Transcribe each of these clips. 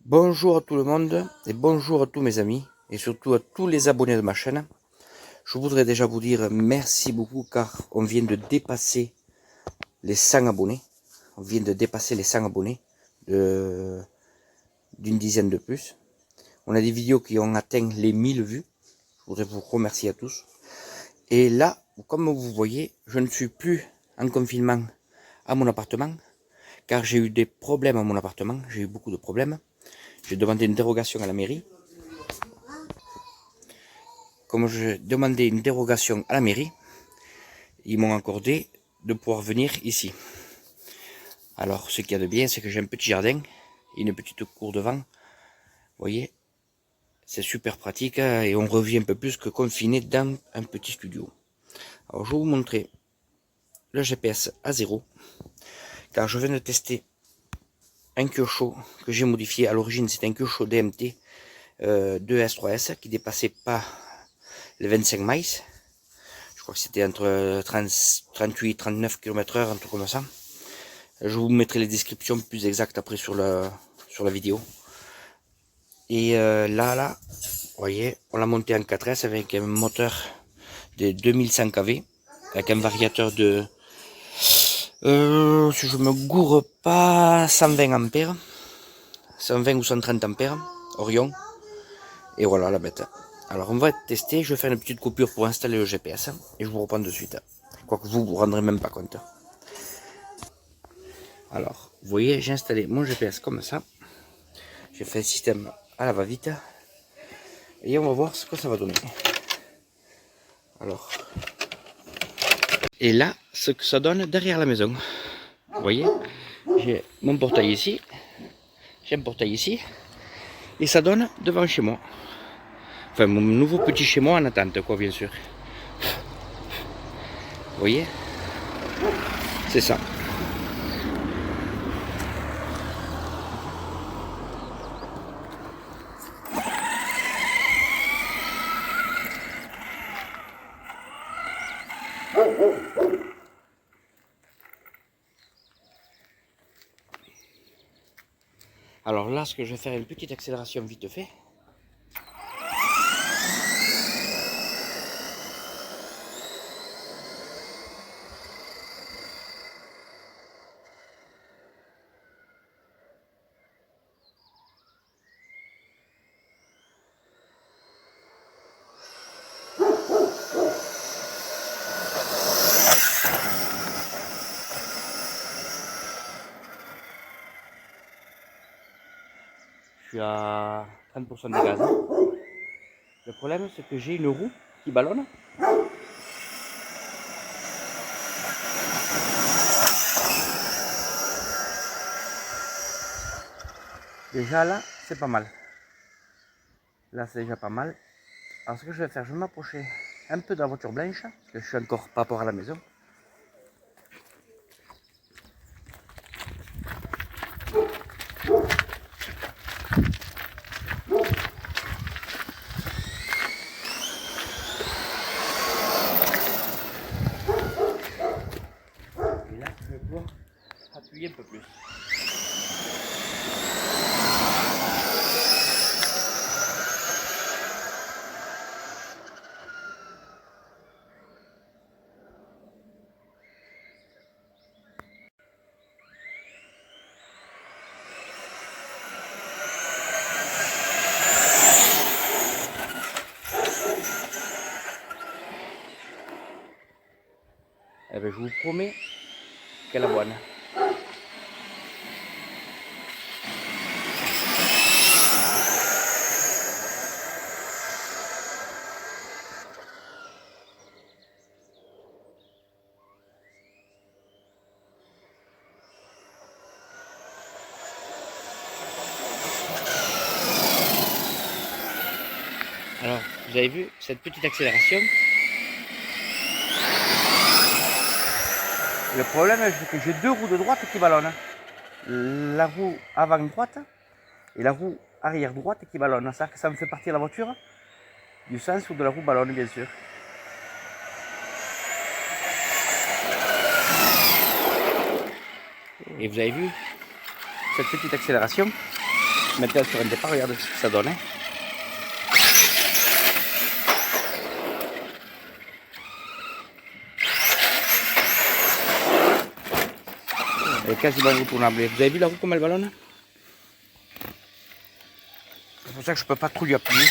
Bonjour à tout le monde et bonjour à tous mes amis et surtout à tous les abonnés de ma chaîne. Je voudrais déjà vous dire merci beaucoup car on vient de dépasser les 100 abonnés. On vient de dépasser les 100 abonnés d'une dizaine de plus. On a des vidéos qui ont atteint les 1000 vues. Je voudrais vous remercier à tous. Et là, comme vous voyez, je ne suis plus en confinement à mon appartement car j'ai eu des problèmes à mon appartement. J'ai eu beaucoup de problèmes. J'ai demandé une dérogation à la mairie. Comme j'ai demandé une dérogation à la mairie, ils m'ont accordé de pouvoir venir ici. Alors, ce qu'il y a de bien, c'est que j'ai un petit jardin, une petite cour devant. Vous voyez, c'est super pratique et on revient un peu plus que confiné dans un petit studio. Alors, je vais vous montrer le GPS à 0, car je viens de tester un Kyosho que j'ai modifié. À l'origine, c'est un Kyosho DMT 2S3S qui dépassait pas les 25 miles. Je crois que c'était entre 38-39 km/h, un truc comme ça. Je vous mettrai les descriptions plus exactes après sur la vidéo. Et là, vous voyez, on l'a monté en 4S avec un moteur de 2100 kV, avec un variateur de, si je me gourre pas, 120 ampères, 120 ou 130 ampères, Orion. Et voilà la bête. Alors on va tester, je vais faire une petite coupure pour installer le GPS, et je vous reprends de suite. Quoique vous ne vous rendrez même pas compte. Alors, vous voyez, j'ai installé mon GPS comme ça. J'ai fait un système à la va-vite. Et on va voir ce que ça va donner. Alors. Et là, ce que ça donne derrière la maison. Vous voyez, j'ai mon portail ici. J'ai un portail ici. Et ça donne devant chez moi. Enfin, mon nouveau petit chez moi en attente, quoi, bien sûr. Vous voyez, c'est ça. Alors là, ce que je vais faire, une petite accélération vite fait. Je suis à 30% de gaz. Le problème, c'est que j'ai une roue qui ballonne. Déjà là, c'est pas mal. Là, c'est déjà pas mal. Alors ce que je vais faire, je vais m'approcher un peu de la voiture blanche, parce que je suis encore par rapport à la maison. Et là, je vais pouvoir appuyer un peu plus. Eh bien, je vous promets qu'elle est bonne. Alors, vous avez vu cette petite accélération. Le problème, c'est que j'ai deux roues de droite qui ballonnent. La roue avant droite et la roue arrière droite qui ballonne. C'est-à-dire que ça me fait partir la voiture du sens où de la roue ballonne, bien sûr. Et vous avez vu cette petite accélération. Maintenant sur un départ, regardez ce que ça donne. Hein. Elle est quasiment retournable. Vous avez vu la roue comme elle ballonne? C'est pour ça que je peux pas trop lui appuyer.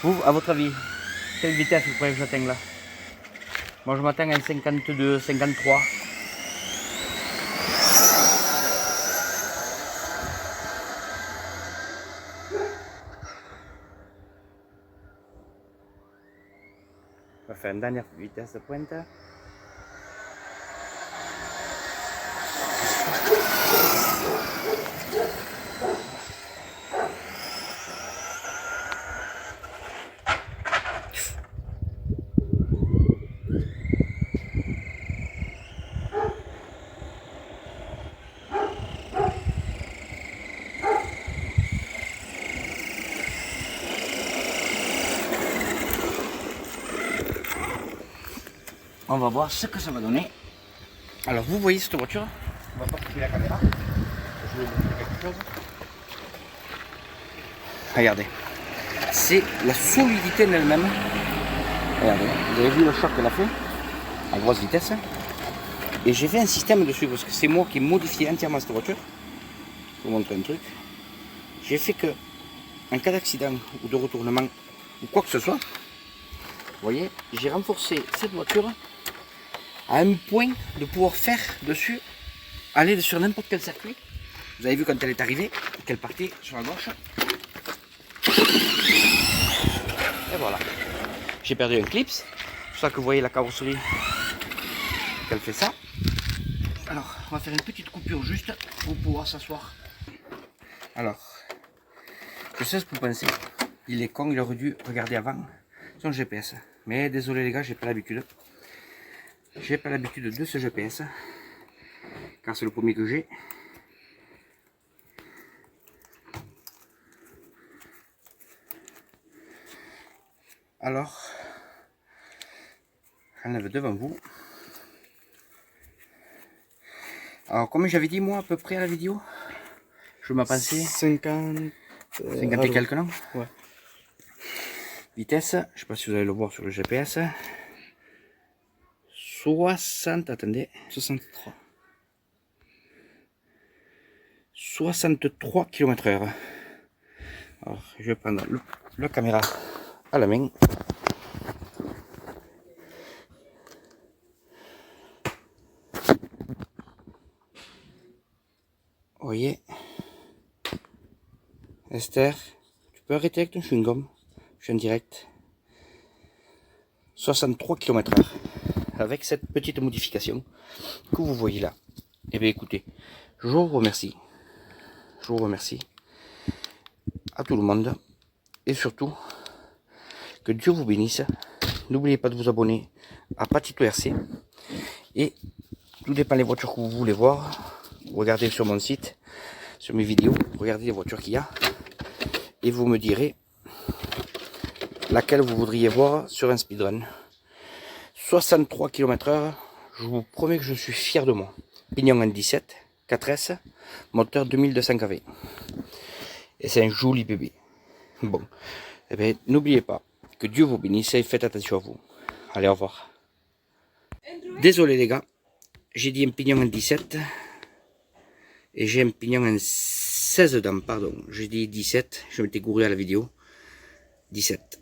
Vous, à votre avis, quelle vitesse vous croyez que j'atteigne là? Moi je m'attends à 52, 53. On va faire une dernière vitesse de pointe. On va voir ce que ça va donner. Alors vous voyez cette voiture, on va pas couper la caméra. Je vais vous montrer quelque chose. Regardez, c'est la solidité d'elle-même. Regardez, vous avez vu le choc qu'elle a fait à grosse vitesse. Et j'ai fait un système dessus parce que c'est moi qui ai modifié entièrement cette voiture. Je vais vous montrer un truc. J'ai fait que en cas d'accident ou de retournement ou quoi que ce soit, vous voyez, j'ai renforcé cette voiture à un point de pouvoir faire dessus, aller sur n'importe quel circuit. Vous avez vu quand elle est arrivée, qu'elle partait sur la gauche. Et voilà. J'ai perdu un clip. C'est pour ça que vous voyez la carrosserie qu'elle fait ça. Alors, on va faire une petite coupure juste pour pouvoir s'asseoir. Alors, je sais ce que vous pensez. Il est con, il aurait dû regarder avant son GPS. Mais désolé les gars, j'ai pas l'habitude. J'ai pas l'habitude de ce GPS. Car c'est le premier que j'ai. Alors, j'enlève devant vous. Alors, comme j'avais dit moi à peu près à la vidéo, je m'en pensais 50 et quelques, non? Ouais. Vitesse, je sais pas si vous allez le voir sur le GPS. 60, attendez. 63. 63 km/h. Alors, je vais prendre la caméra à la main. Vous voyez, Esther, tu peux arrêter avec ton chewing-gum. Je suis en direct. 63 km/h. Avec cette petite modification que vous voyez là. Et bien écoutez, je vous remercie. Je vous remercie à tout le monde. Et surtout, que Dieu vous bénisse. N'oubliez pas de vous abonner à Patito RC. Et tout dépend des voitures que vous voulez voir. Regardez sur mon site, sur mes vidéos, regardez les voitures qu'il y a. Et vous me direz laquelle vous voudriez voir sur un speedrun. 63 km/h, je vous promets que je suis fier de moi. Pignon en 17, 4S, moteur 2200 kV. Et c'est un joli bébé. Bon, eh bien, n'oubliez pas que Dieu vous bénisse et faites attention à vous. Allez, au revoir. Désolé les gars, j'ai dit un pignon en 17 et j'ai un pignon en 16 dedans, pardon. J'ai dit 17, je m'étais gouré à la vidéo. 17.